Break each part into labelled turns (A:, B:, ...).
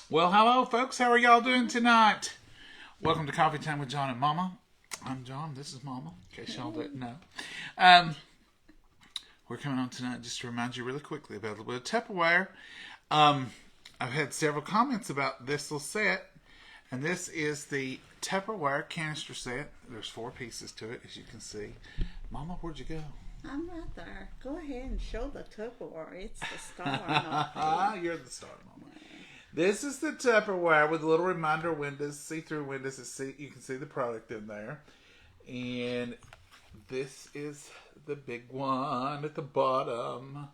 A: Well, hello, folks. How are y'all doing tonight? Welcome to Coffee Time with John and Momma. I'm John. This is Momma, in case y'all didn't know. We're coming on tonight just to remind you really quickly about a little bit of Tupperware. I've had several comments about this little set, and this is the Tupperware canister set. There's 4 pieces to it, as you can see. Momma, where'd you go?
B: I'm right there. Go ahead and show the Tupperware. It's the star.
A: You're the star, Momma. This is the Tupperware with little reminder windows, see-through windows. You can see the product in there. And this is the big one at the bottom.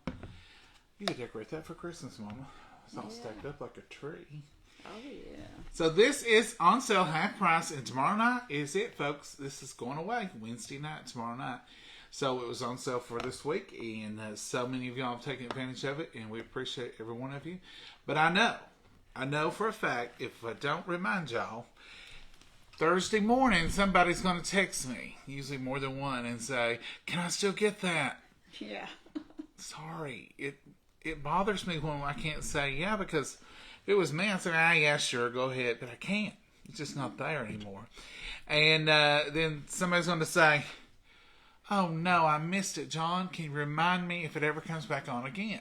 A: You could decorate that for Christmas, Mama. It's all stacked up like a tree.
B: Oh, yeah.
A: So this is on sale, half price. And tomorrow night is it, folks. This is going away Wednesday night, tomorrow night. So it was on sale for this week. And so many of y'all have taken advantage of it. And we appreciate every one of you. But I know for a fact, if I don't remind y'all, Thursday morning, somebody's going to text me, usually more than one, and say, can I still get that?
B: Yeah.
A: Sorry. It bothers me when I can't say, yeah, because if it was me, I'd say, yeah, sure, go ahead. But I can't. It's just not there anymore. And then somebody's going to say, oh, no, I missed it, John. Can you remind me if it ever comes back on again?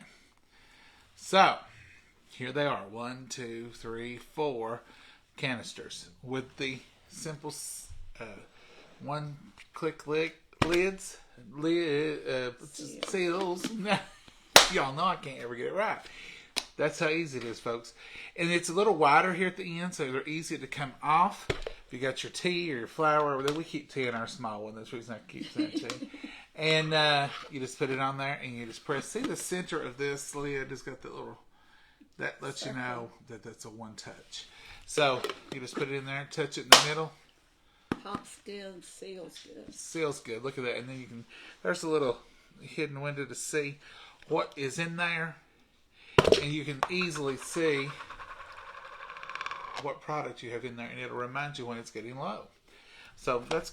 A: So here they are, 1, 2, 3, 4 canisters with the simple one-click lids, seals. Y'all know I can't ever get it right. That's how easy it is, folks. And it's a little wider here at the end, so they're easy to come off. If you got your tea or your flour, we keep tea in our small one. That's the reason I keep saying tea. And you just put it on there, and you just press. See the center of this lid has got the little. That lets you know that that's a one touch. So you just put it in there, touch it in the middle.
B: Pops good, seals good.
A: Seals good. Look at that. And then you can, there's a little hidden window to see what is in there. And you can easily see what product you have in there. And it'll remind you when it's getting low. So that's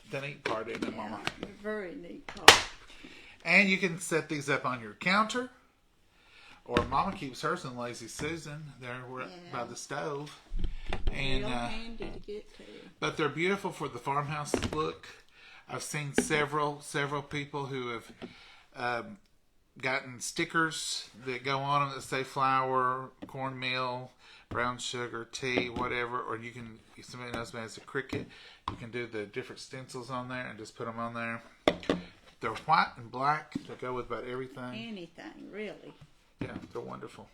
A: the neat part in it, Mama.
B: Very neat part. And
A: you can set these up on your counter. Or Mama keeps hers in Lazy Susan there by the stove. And
B: real handy to get to.
A: But they're beautiful for the farmhouse look. I've seen several people who have gotten stickers that go on them that say flour, cornmeal, brown sugar, tea, whatever. Or you can, if somebody knows me as a cricket, you can do the different stencils on there and just put them on there. They're white and black. They go with about everything.
B: Anything, really.
A: Yeah, they're wonderful.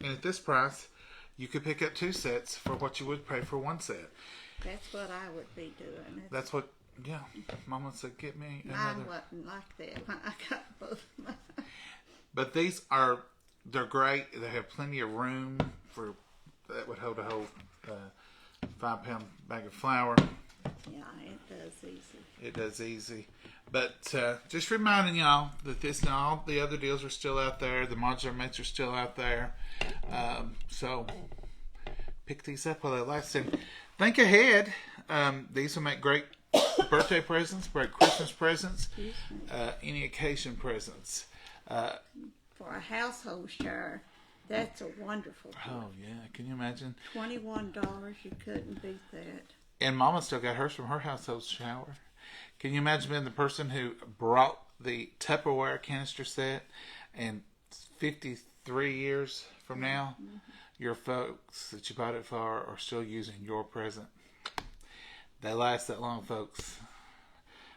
A: And at this price, you could pick up 2 sets for what you would pay for 1 set.
B: That's what I would be doing.
A: That's what, yeah. Mama said, get me another.
B: I wasn't like that when I got both mine.
A: But they're great. They have plenty of room for, that would hold a whole 5-pound bag of flour.
B: Yeah, it does easy.
A: It does easy. But just reminding y'all that this and all the other deals are still out there. The modular mates are still out there. So pick these up while they last. And think ahead. These will make great birthday presents, great Christmas presents, any occasion presents.
B: For a household shower, that's a wonderful gift.
A: Oh, yeah. Can you imagine?
B: $21, you couldn't beat that. And
A: Mama still got hers from her household shower. Can you imagine being the person who brought the Tupperware canister set and 53 years from now, your folks that you bought it for are still using your present? They last that long, folks.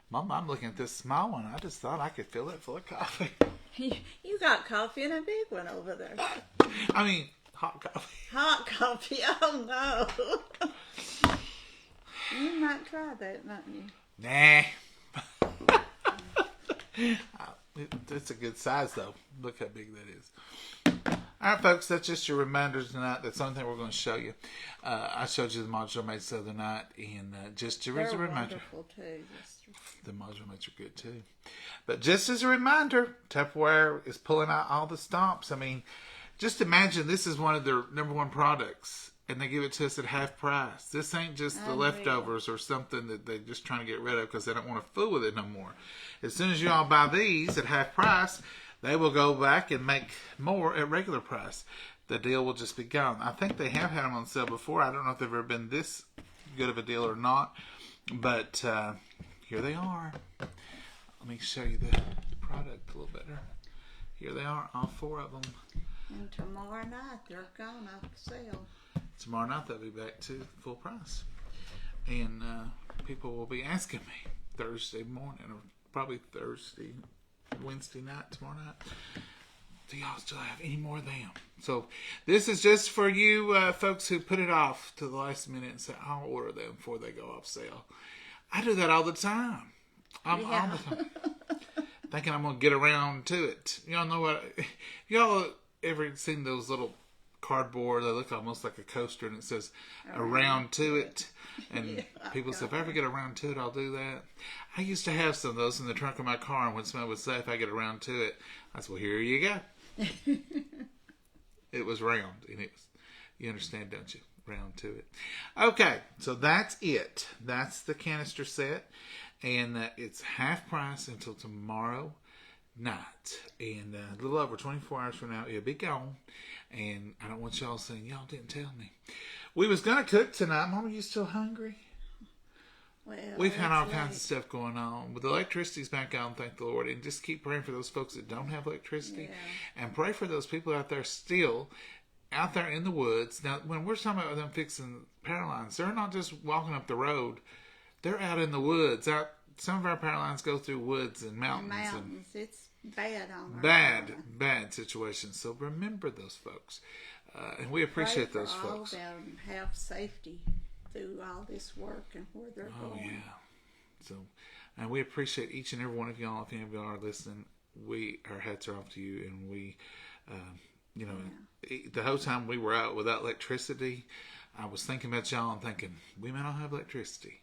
A: Mama, I'm looking at this small one. I just thought I could fill it full of coffee.
B: You got coffee in a big one over there.
A: I mean, hot coffee. Hot
B: coffee? Oh, no. You might try that, mightn't you?
A: Nah. It's a good size, though. Look how big that is. All right, folks, that's just your reminders tonight. That's the only thing we're going to show you. I showed you the modular mates the other night, and just as a reminder.
B: They're wonderful, too.
A: The modular mates are good, too. But just as a reminder, Tupperware is pulling out all the stomps. I mean, just imagine this is one of their #1 products, and they give it to us at half price. This ain't just the leftovers or something that they're just trying to get rid of because they don't want to fool with it no more. As soon as you all buy these at half price, they will go back and make more at regular price. the deal will just be gone. I think they have had them on sale before. I don't know if they've ever been this good of a deal or not. But here they are. Let me show you the product a little better. Here they are, all 4 of them.
B: And tomorrow night, they're gone off sale.
A: Tomorrow night, they'll be back to full price. And people will be asking me Thursday morning, or probably Wednesday night, tomorrow night, do y'all still have any more of them? So this is just for you folks who put it off to the last minute and say, I'll order them before they go off sale. I do that all the time. All the time. Thinking I'm going to get around to it. Y'all know what? Y'all ever seen those little cardboard? They look almost like a coaster, and it says around to it. And people say, if I ever get around to it, I'll do that. I used to have some of those in the trunk of my car, and when somebody would say, if I get around to it, I said, well, here you go. It was round, and it was, you understand, don't you? Round to it. Okay, so that's it. That's the canister set. And it's half price until tomorrow night. And a little over 24 hours from now, it'll be gone. And I don't want y'all saying, y'all didn't tell me. We was going to cook tonight. Mama, you still hungry?
B: Well,
A: we've had all kinds of stuff going on. But the electricity's back on, thank the Lord. And just keep praying for those folks that don't have electricity. Yeah. And pray for those people out there still out there in the woods. Now, when we're talking about them fixing power lines, they're not just walking up the road. They're out in the woods. Some of our power lines go through woods and mountains. And
B: it's bad on
A: bad situations. So remember those folks. And we appreciate those folks.
B: All of them have safety through all this work and where they're going. Oh, yeah.
A: So, and we appreciate each and every one of y'all. If any of y'all are listening, our hats are off to you. And we, the whole time we were out without electricity, I was thinking about y'all and thinking, we may not have electricity,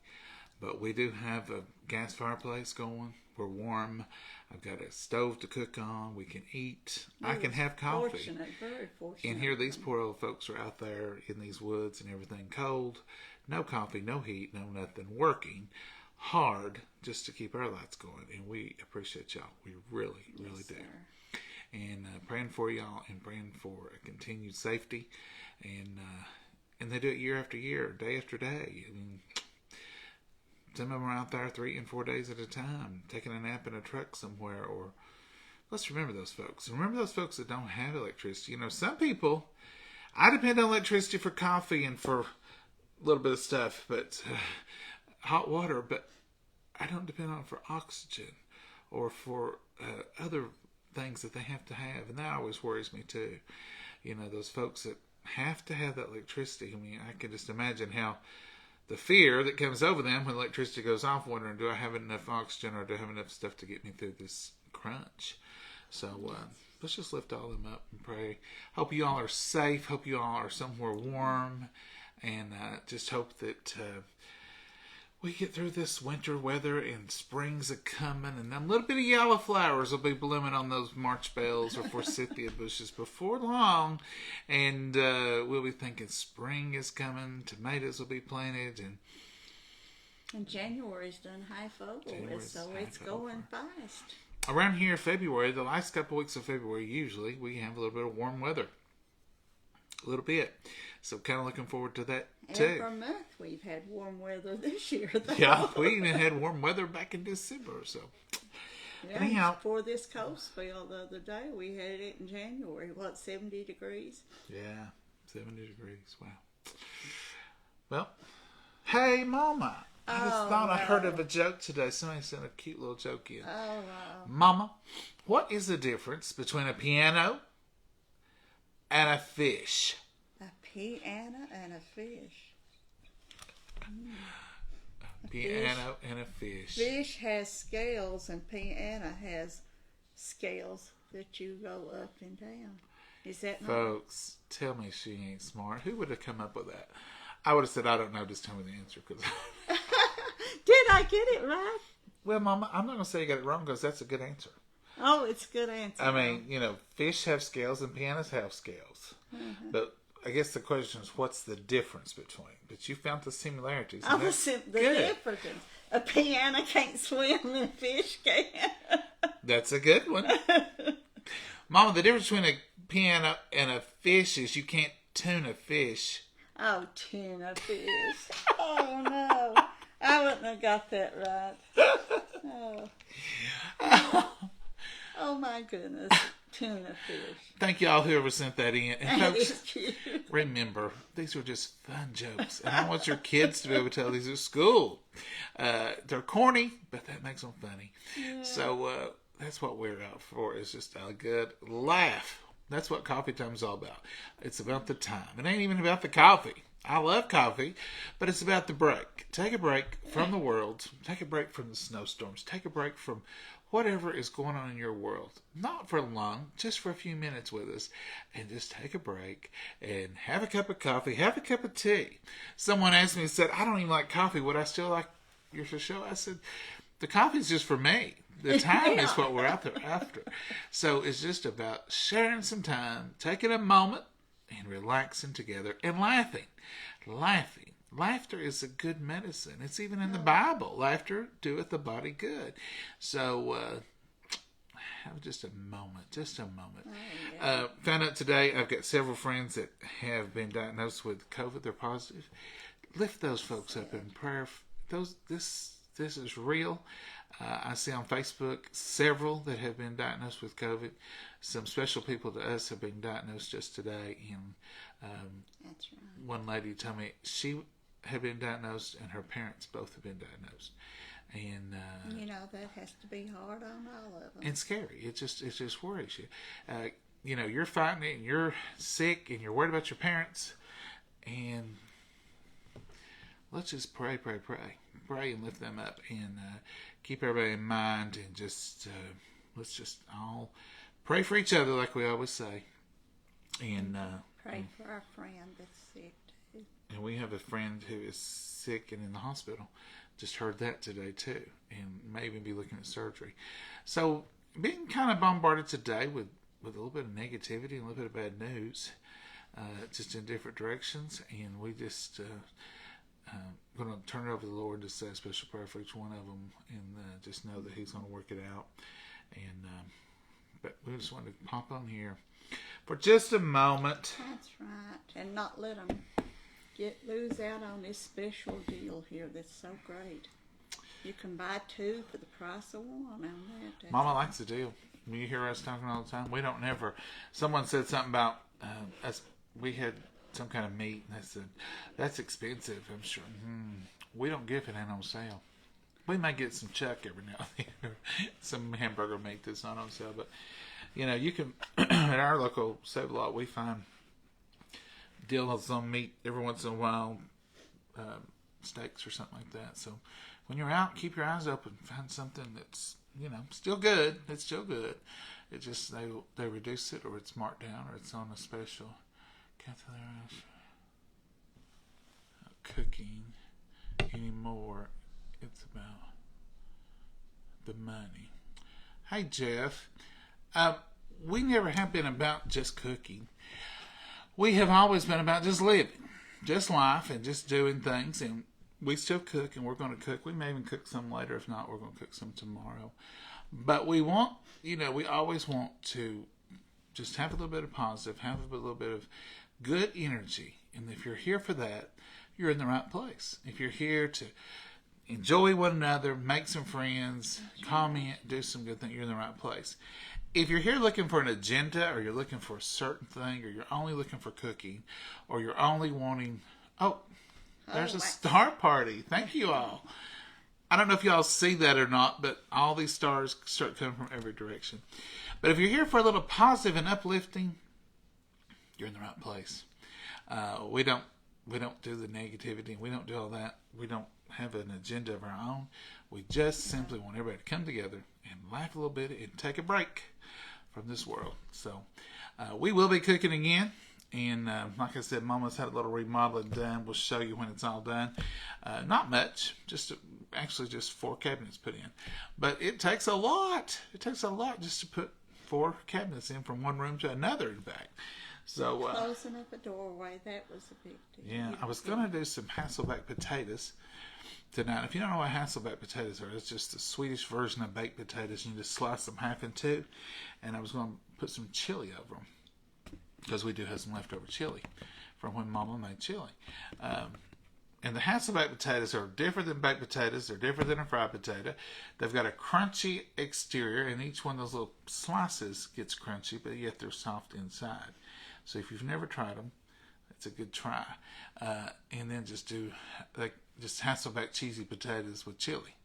A: but we do have a gas fireplace going. We're warm. I've got a stove to cook on. We can eat. I can have coffee.
B: Very fortunate.
A: And here these poor old folks are out there in these woods and everything cold. No coffee, no heat, no nothing. Working hard just to keep our lights going. And we appreciate y'all. We really, really do. Sir. And praying for y'all and praying for a continued safety. And they do it year after year, day after day. I mean, some of them are out there 3 and 4 days at a time, taking a nap in a truck somewhere. Or let's remember those folks. And remember those folks that don't have electricity. You know, some people, I depend on electricity for coffee and for a little bit of stuff, but hot water. But I don't depend on it for oxygen or for other things that they have to have. And that always worries me too. You know, those folks that have to have that electricity. I mean, I can just imagine how the fear that comes over them when electricity goes off, wondering, do I have enough oxygen or do I have enough stuff to get me through this crunch? So let's just lift all of them up and pray. Hope you all are safe. Hope you all are somewhere warm. And just hope that we get through this winter weather and spring's a-coming. And a little bit of yellow flowers will be blooming on those March bells or forsythia bushes before long. And we'll be thinking spring is coming. Tomatoes will be planted.
B: And January's done half over with, so it's going fast.
A: Around here, February, the last couple weeks of February, usually, we have a little bit of warm weather. A little bit. So kind of looking forward to that too.
B: Every month we've had warm weather this year, though.
A: Yeah, we even had warm weather back in December. So
B: anyhow, before this cold spell the other day, we had it in January. 70 degrees?
A: Yeah, 70 degrees. Wow. Well, hey, Mama. I just thought I heard of a joke today. Somebody sent a cute little joke in.
B: Oh, wow.
A: Mama, what is the difference between a piano and a fish?
B: A piano and a fish.
A: Piano and a fish.
B: Fish has scales and piano has scales that you go up and down. Is that not?
A: Folks, tell me she ain't smart. Who would have come up with that? I would have said, I don't know, just tell me the answer. Cause
B: Did I get it right?
A: Well, Mama, I'm not going to say you got it wrong because that's a good answer.
B: Oh, it's a good answer.
A: I mean, fish have scales and pianos have scales. Mm-hmm. But I guess the question is, what's the difference between? But you found the similarities.
B: Oh, the difference. A piano can't swim and a fish can.
A: That's a good one. Mama, the difference between a piano and a fish is you can't tune a fish.
B: Oh, tuna fish. Oh, no. I wouldn't have got that right. Oh. Oh, my goodness. Tuna fish.
A: Thank y'all whoever sent that in. And
B: That
A: folks,
B: is cute.
A: remember, these were just fun jokes. And I want your kids to be able to tell these at school. They're corny, but that makes them funny.
B: Yeah.
A: So that's what we're out for, is just a good laugh. That's what coffee time is all about. It's about the time. It ain't even about the coffee. I love coffee, but it's about the break. Take a break from the world. Take a break from the snowstorms. Take a break from whatever is going on in your world. Not for long, just for a few minutes with us. And just take a break and have a cup of coffee. Have a cup of tea. Someone asked me, said, I don't even like coffee. Would I still like your show? I said, the coffee's just for me. The time is what we're out there after. So it's just about sharing some time, taking a moment, and relaxing together and laughing. Laughter is a good medicine. It's even in the Bible. Laughter doeth the body good. So have just a moment.
B: Oh, yeah.
A: Found out today I've got several friends that have been diagnosed with COVID. They're positive. Lift those folks up in prayer. This is real. I see on Facebook several that have been diagnosed with COVID. Some special people to us have been diagnosed just today. And
B: That's right.
A: one lady told me she had been diagnosed and her parents both have been diagnosed. And
B: that has to be hard on all of them.
A: and scary. It just worries you. You're fighting it and you're sick and you're worried about your parents. And let's just pray and lift them up and keep everybody in mind, and just let's just all pray for each other like we always say. And
B: Pray for our friend that's sick too.
A: and we have a friend who is sick and in the hospital. Just heard that today too, and may even be looking at surgery. So being kind of bombarded today with a little bit of negativity and a little bit of bad news, just in different directions, and we just going to turn it over to the Lord to say a special prayer for each one of them, and just know that He's going to work it out. And but we just wanted to pop on here for just a moment.
B: That's right. And not let them lose out on this special deal here that's so great. You can buy two for the price of one on that.
A: Mama likes the deal. You hear us talking all the time. We don't never. Someone said something about us. We had some kind of meat, and they said that's expensive. I'm sure. We don't give it ain't on sale. We may get some chuck every now and then, some hamburger meat that's not on sale. But you can at our local Save a Lot, we find deals on meat every once in a while, steaks or something like that. So when you're out, keep your eyes open. Find something that's still good. It's still good. It just they reduce it, or it's marked down, or it's on a special. Cooking anymore. It's about the money. Hey Jeff, we never have been about just cooking. We have always been about just living, just life, and just doing things. And we still cook, and we're going to cook. We may even cook some later. If not, we're going to cook some tomorrow. But we want, we always want to just have a little bit of positive, have a little bit of good energy. And if you're here for that, you're in the right place. If you're here to enjoy one another, make some friends, comment, do some good things, you're in the right place. If you're here looking for an agenda, or you're looking for a certain thing, or you're only looking for cooking, or you're only wanting, there's a star party. Thank you all. I don't know if y'all see that or not, but all these stars start coming from every direction. But if you're here for a little positive and uplifting, you're in the right place. We don't do the negativity. We don't do all that. We don't have an agenda of our own. We just simply want everybody to come together and laugh a little bit and take a break from this world. So we will be cooking again. And like I said, Mama's had a little remodeling done. We'll show you when it's all done. Not much, just 4 cabinets put in. But it takes a lot. It takes a lot just to put 4 cabinets in from one room to another, in fact. So
B: closing up a doorway, that was a big deal.
A: Yeah, I was going to do some Hasselback potatoes tonight. If you don't know what Hasselback potatoes are, it's just the Swedish version of baked potatoes. You just slice them half in two. And I was going to put some chili over them. because we do have some leftover chili from when Mama made chili. And the Hasselback potatoes are different than baked potatoes. They're different than a fried potato. They've got a crunchy exterior, and each one of those little slices gets crunchy, but yet they're soft inside. So if you've never tried them, it's a good try. And then just do just Hasselback cheesy potatoes with chili.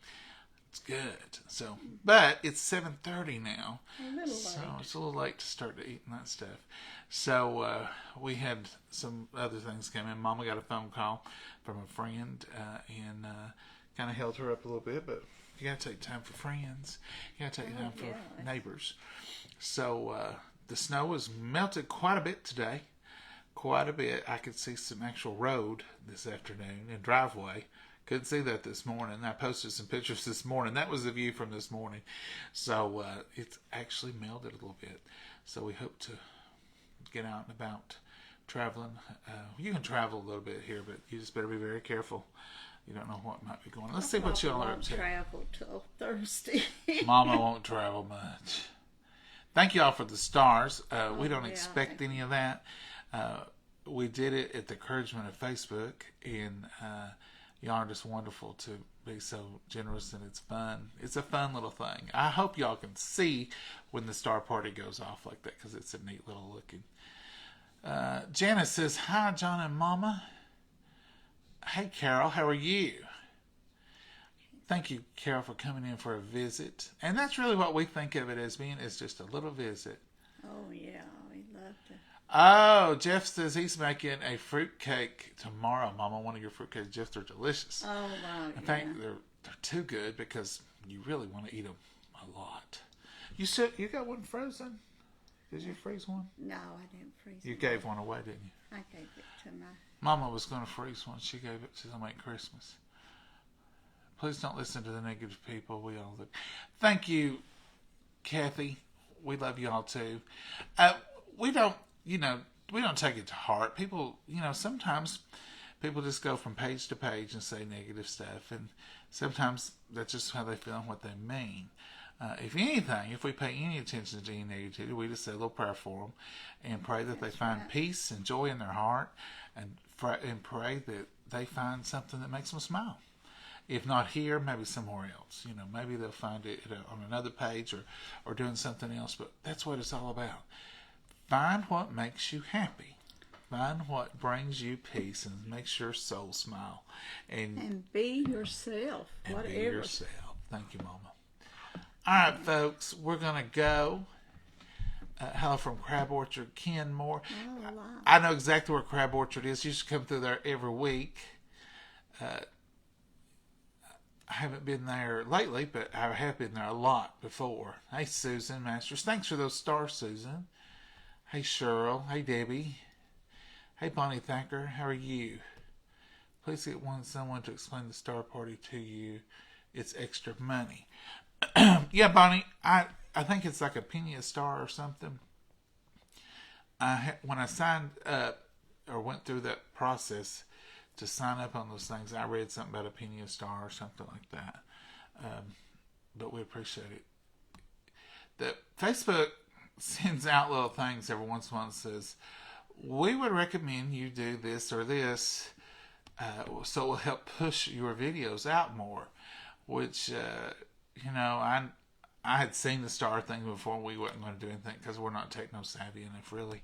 A: It's good. So, but it's 7:30 now, so it's a little late to start eating that stuff. So we had some other things come in. Mama got a phone call from a friend, and kind of held her up a little bit. But you got to take time for friends. You got to take time for neighbors. So the snow has melted quite a bit today. Quite a bit. I could see some actual road this afternoon and driveway. Couldn't see that this morning. I posted some pictures this morning. That was the view from this morning. So it's actually melted a little bit. So we hope to get out and about traveling. You can travel a little bit here, but you just better be very careful. You don't know what might be going on. Let's see what y'all are up to.
B: Travel till Thursday.
A: Mama won't travel much. Thank y'all for the stars. We don't expect any of that. We did it at the encouragement of Facebook, and y'all are just wonderful to be so generous, and it's fun. It's a fun little thing. I hope y'all can see when the star party goes off like that, because it's a neat little looking. Janice says, "Hi, John and Momma." Hey, Carol, how are you? Thank you, Carol, for coming in for a visit. And that's really what we think of it as being, is just a little visit.
B: Oh, yeah, we love to.
A: Oh, Jeff says he's making a fruit cake tomorrow. Mama, one of your fruit cakes, Jeff, they're delicious.
B: Oh, wow.
A: In fact, they're too good because you really want to eat them a lot. You got one frozen? Did you freeze one?
B: No, I didn't freeze
A: You gave one away, didn't you?
B: I gave it to my...
A: Mama was going to freeze one. She gave it to them at Christmas. Please don't listen to the negative people. We all do. Thank you, Kathy. We love you all too. We don't take it to heart. People, sometimes people just go from page to page and say negative stuff, and sometimes that's just how they feel and what they mean. If anything, if we pay any attention to any negativity, we just say a little prayer for them and pray that they find peace and joy in their heart, and pray that they find something that makes them smile. If not here, maybe somewhere else. Maybe they'll find it on another page or doing something else. But that's what it's all about. Find what makes you happy. Find what brings you peace and makes your soul smile. And
B: be yourself.
A: Be yourself. Thank you, Mama. All right, folks, we're going to go. Hello from Crab Orchard, Ken Moore.
B: Oh, wow.
A: I know exactly where Crab Orchard is. You used to come through there every week. I haven't been there lately, but I have been there a lot before. Hey, Susan Masters. Thanks for those stars, Susan. Hey, Cheryl. Hey, Debbie. Hey, Bonnie Thacker. How are you? Please get someone to explain the star party to you. It's extra money. Yeah, Bonnie, I think it's like a penny a star or something. When I signed up or went through that process to sign up on those things, I read something about a penny a star or something like that. But we appreciate it. The Facebook sends out little things every once in a while and says, we would recommend you do this or this, so it will help push your videos out more, which, I had seen the star thing before. We wasn't going to do anything because we're not techno savvy enough, really.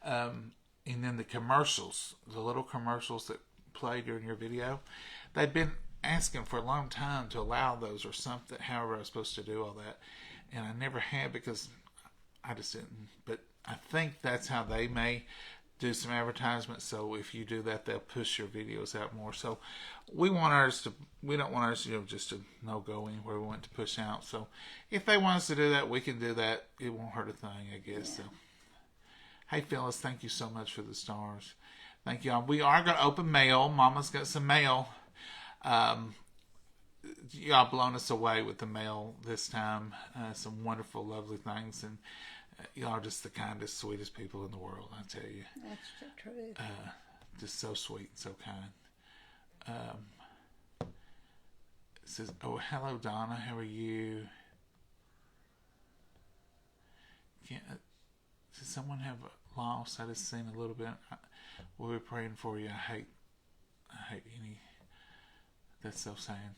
A: And then the commercials, the little commercials that play during your video, they'd been asking for a long time to allow those or something, however I was supposed to do all that. And I never had because I just didn't. But I think that's how they may do some advertisements. So if you do that, they'll push your videos out more. So we don't want ours, just to no go anywhere. We want to push out. So if they want us to do that, we can do that. It won't hurt a thing, I guess. Yeah. So, hey, Phyllis, thank you so much for the stars. Thank y'all. We are going to open mail. Mama's got some mail. Y'all blown us away with the mail this time. Some wonderful, lovely things. And y'all are just the kindest, sweetest people in the world, I tell you.
B: That's the truth.
A: Just so sweet and so kind. It says, oh, hello, Donna. How are you? Does someone have lost. I just seen a little bit. We were praying for you. I hate any. That's so sad.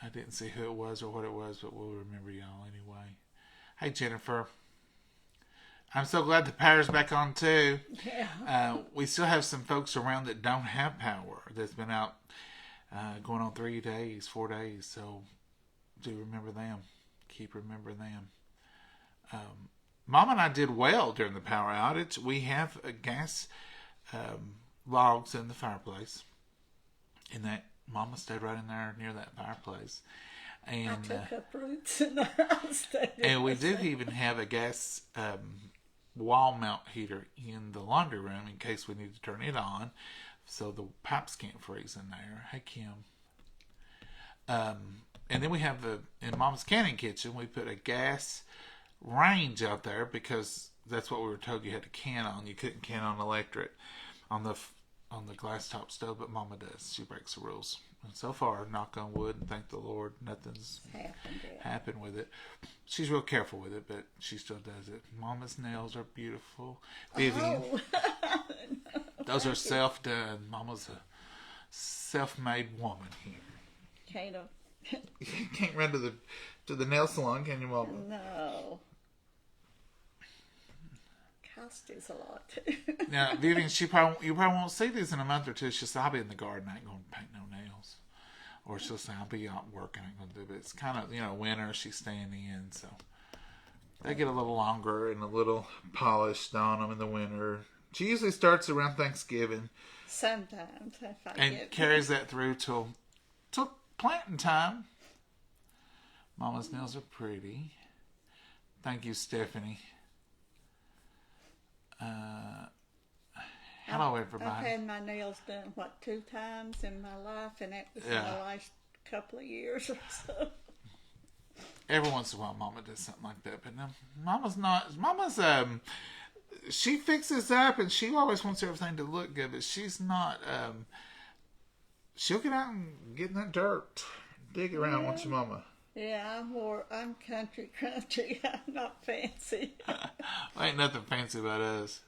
A: I didn't see who it was or what it was, but we'll remember y'all anyway. Hey, Jennifer. I'm so glad the power's back on too.
B: Yeah.
A: We still have some folks around that don't have power. That's been out going on 3 days, 4 days. So do remember them. Keep remembering them. Mom and I did well during the power outage. We have a gas logs in the fireplace, and that Mama stayed right in there near that fireplace. And
B: I took up roots in the house.
A: And we do even have a gas wall mount heater in the laundry room in case we need to turn it on so the pipes can't freeze in there. Hey, Kim. And then we have in Mama's canning kitchen, we put a gas range out there because that's what we were told you had to can on. You couldn't can on electric on the glass top stove, but Mama does. She breaks the rules. And so far, knock on wood, and thank the Lord, nothing's happened with it. She's real careful with it, but she still does it. Mama's nails are beautiful. Vivian, those are self-done. Mama's a self-made woman here.
B: Kind of.
A: You can't run to the nail salon, can you, Mama?
B: No. Cost is a lot.
A: Now, Vivian, you probably won't see these in a month or two. She'll say, I'll be in the garden. I ain't going to paint no nails. Or she'll say, I'll be out working. I ain't going to do it. But it's kind of, winter. She's staying in. So they get a little longer and a little polished on them in the winter. She usually starts around Thanksgiving.
B: Sometimes, if I
A: and carries that through till planting time. Mama's nails are pretty. Thank you, Stephanie. Hello, everybody.
B: I've had my nails done, 2 times in my life, and that was in the last couple of years or so.
A: Every once in a while, Mama does something like that, but no, Mama's she fixes up, and she always wants everything to look good, but she's not, she'll get out and get in that dirt, dig around once your Mama.
B: Yeah, I'm country. I'm not fancy.
A: Ain't nothing fancy about us.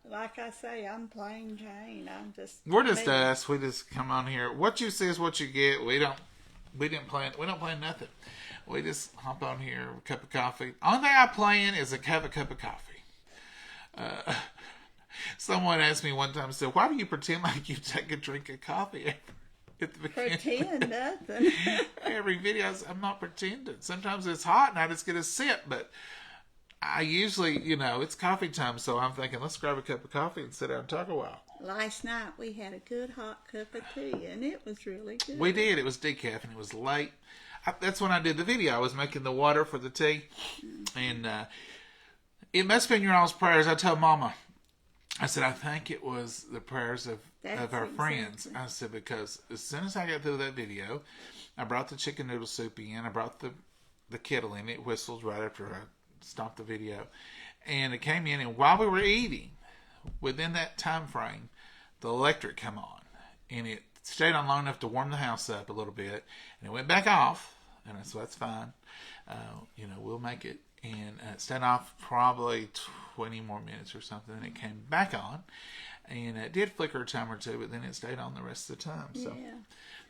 B: Like I say, I'm plain Jane.
A: We're just us. We just come on here. What you see is what you get. We don't plan nothing. We just hop on here, a cup of coffee. Only thing I plan is have a cup of coffee. Someone asked me one time, said, "Why do you pretend like you take a drink of coffee at the beginning?"
B: Pretend nothing.
A: Every video, I'm not pretending. Sometimes it's hot and I just get a sip, but I usually, it's coffee time, so I'm thinking, let's grab a cup of coffee and sit down and talk a while.
B: Last night we had a good hot cup of tea, and it was really good.
A: We did. It was decaf, and it was late. That's when I did the video. I was making the water for the tea, and it must have been your all's prayers. I told Mama, I said, I think it was the prayers of our friends. I said, because as soon as I got through that video, I brought the chicken noodle soup in. I brought the kettle in. It whistled right after I stopped the video. And it came in, and while we were eating, within that time frame, the electric came on. And it stayed on long enough to warm the house up a little bit. And it went back off. And so that's fine. We'll make it. And it stayed off probably 20 more minutes or something. And it came back on. And it did flicker a time or two, but then it stayed on the rest of the time. So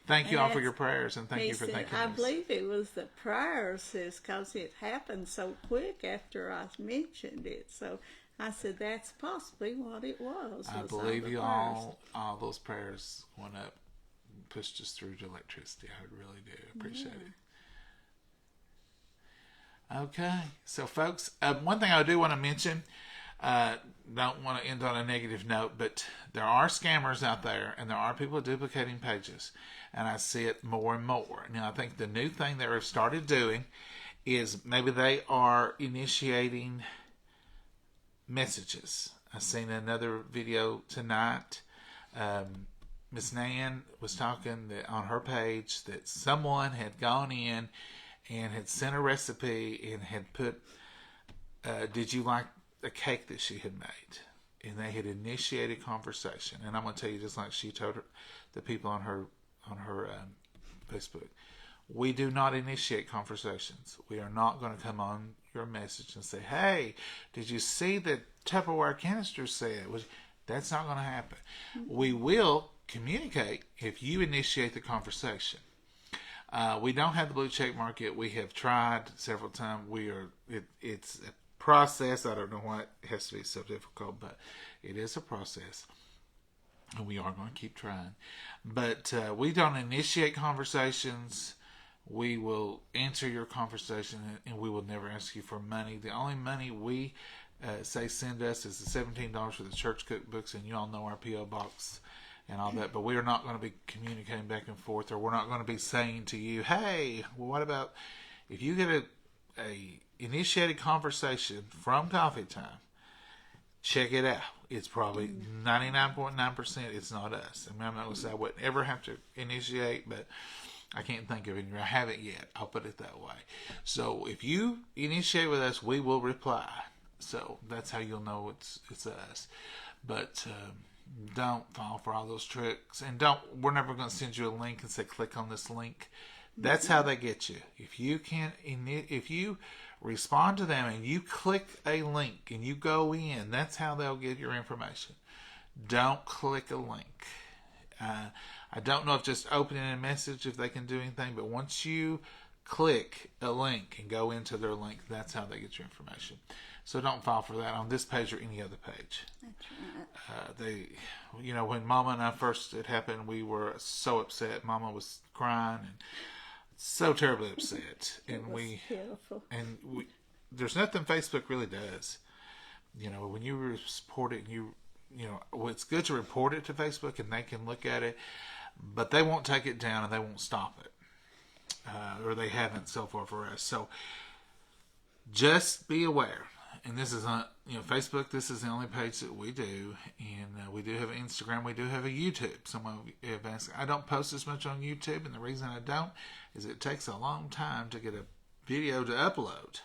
A: thank you all for your prayers, and thank you for thinking
B: I believe it was the prayers, because it happened so quick after I mentioned it. So I said, that's possibly what it was.
A: I believe you all those prayers went up and pushed us through to electricity. I really do appreciate it. Okay, so folks, one thing I do want to mention, don't want to end on a negative note, but there are scammers out there, and there are people duplicating pages, and I see it more and more. Now, I think the new thing they've started doing is maybe they are initiating messages. I seen another video tonight. Miss Nan was talking that on her page that someone had gone in and had sent a recipe and had put, did you like a cake that she had made? And they had initiated conversation. And I'm going to tell you, just like she told the people on her Facebook, We do not initiate conversations. We are not going to come on your message and say, hey, did you see that Tupperware Canister said? That's not going to happen. We will communicate if you initiate the conversation. We don't have the blue check mark yet. We have tried several times. It's a process. I don't know why it has to be so difficult, but it is a process. And we are going to keep trying. But we don't initiate conversations. We will answer your conversation, and we will never ask you for money. The only money we say send us is the $17 for the church cookbooks, and you all know our P.O. box and all that. But we are not going to be communicating back and forth, or we're not going to be saying to you, hey, well, what about if you get a initiated conversation from Coffee Time, check it out. It's probably 99.9% it's not us. I mean, I'm not going to say I wouldn't ever have to initiate, but I can't think of it. I haven't yet. I'll put it that way. So if you initiate with us, we will reply. So that's how you'll know it's us. But don't fall for all those tricks. And we're never going to send you a link and say, click on this link. That's how they get you. If you respond to them and you click a link and you go in, that's how they'll get your information. Don't click a link. I don't know if just opening a message, if they can do anything, but once you click a link and go into their link, that's how they get your information. So don't fall for that on this page or any other page.
B: That's
A: When
B: right.
A: Mama and I first it happened, we were so upset. Mama was crying and so terribly upset.
B: It was pitiful.
A: There's nothing Facebook really does. When you report it, it's good to report it to Facebook and they can look at it, but they won't take it down and they won't stop it. Or they haven't so far for us. So just be aware. And this is not, Facebook, this is the only page that we do. And we do have Instagram. We do have a YouTube. Someone have asked, I don't post as much on YouTube. And the reason I don't is it takes a long time to get a video to upload.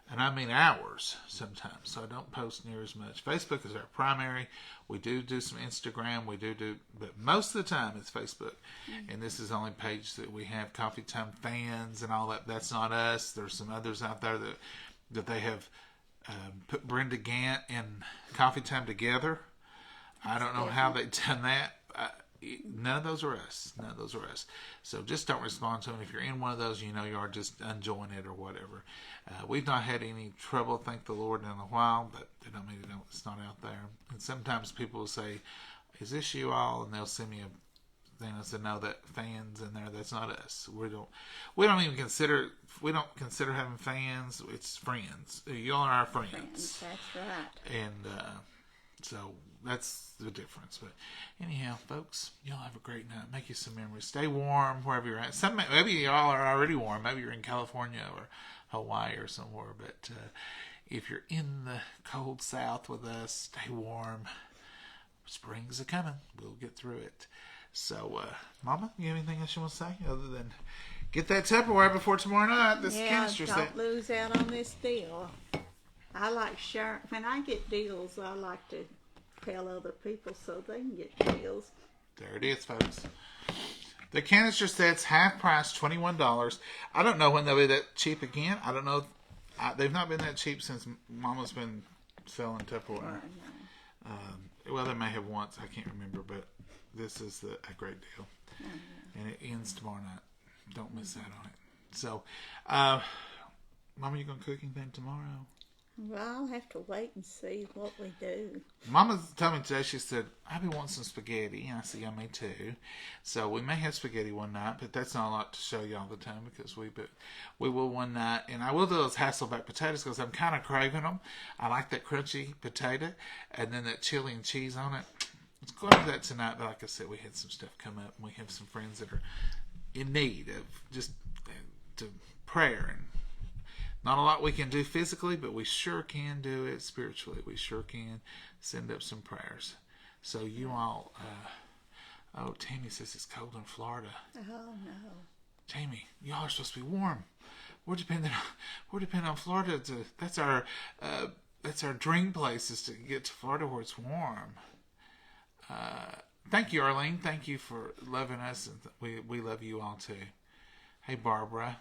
A: And I mean hours sometimes. So I don't post near as much. Facebook is our primary. We do some Instagram. But most of the time it's Facebook. And this is the only page that we have Coffee Time fans and all that. That's not us. There's some others out there that they have put Brenda Gant and Coffee Time together. I don't know how they've done that. None of those are us. So just don't respond to them. If you're in one of those, you are just unjoin it or whatever. We've not had any trouble, thank the Lord, in a while, but that don't mean it's not out there. And sometimes people will say, is this you all? And they'll send me a thing. I said, no, that fans in there, that's not us. We don't consider having fans. It's friends. Y'all are our friends.
B: That's right.
A: And so that's the difference. But anyhow, folks, y'all have a great night. Make you some memories. Stay warm wherever you're at. Maybe y'all are already warm. Maybe you're in California or Hawaii or somewhere. But if you're in the cold South with us, stay warm. Spring's a coming. We'll get through it. So, Mama, you have anything else you want to say other than get that Tupperware before tomorrow night? This canister set.
B: Don't lose out on this deal. I like sharing. When I get deals, I like to tell other people so they can get deals.
A: There it is, folks. The canister set's half price, $21. I don't know when they'll be that cheap again. I don't know. They've not been that cheap since Mama's been selling Tupperware. Well, they may have once. I can't remember, but this is a great deal. And it ends tomorrow night. Don't miss out on it. So, Mama, you going to cook anything tomorrow?
B: Well, I'll have to wait and see what we do.
A: Mama told me today, she said, I've been wanting some spaghetti. And I said, yeah, me too. So we may have spaghetti one night, but that's not a lot to show you all the time because we will one night. And I will do those Hasselback potatoes because I'm kind of craving them. I like that crunchy potato and then that chili and cheese on it. Let's go over that tonight. But like I said, we had some stuff come up and we have some friends that are in need of just prayer and not a lot we can do physically, but we sure can do it spiritually. We sure can send up some prayers. So you all, Tammy says it's cold in Florida.
B: Oh no,
A: Tammy, y'all are supposed to be warm. We're dependent on Florida. That's our dream place is to get to Florida where it's warm. Thank you, Arlene. Thank you for loving us, and we love you all too. Hey, Barbara.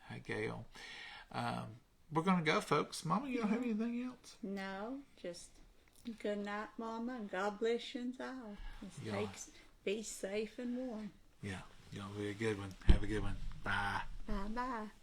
A: Hey, Gail. We're going to go, folks. Mama, you don't have anything else?
B: No, just good night, Mama, and God bless you all. Be safe and warm.
A: Yeah, y'all be a good one. Have a good one. Bye.
B: Bye-bye.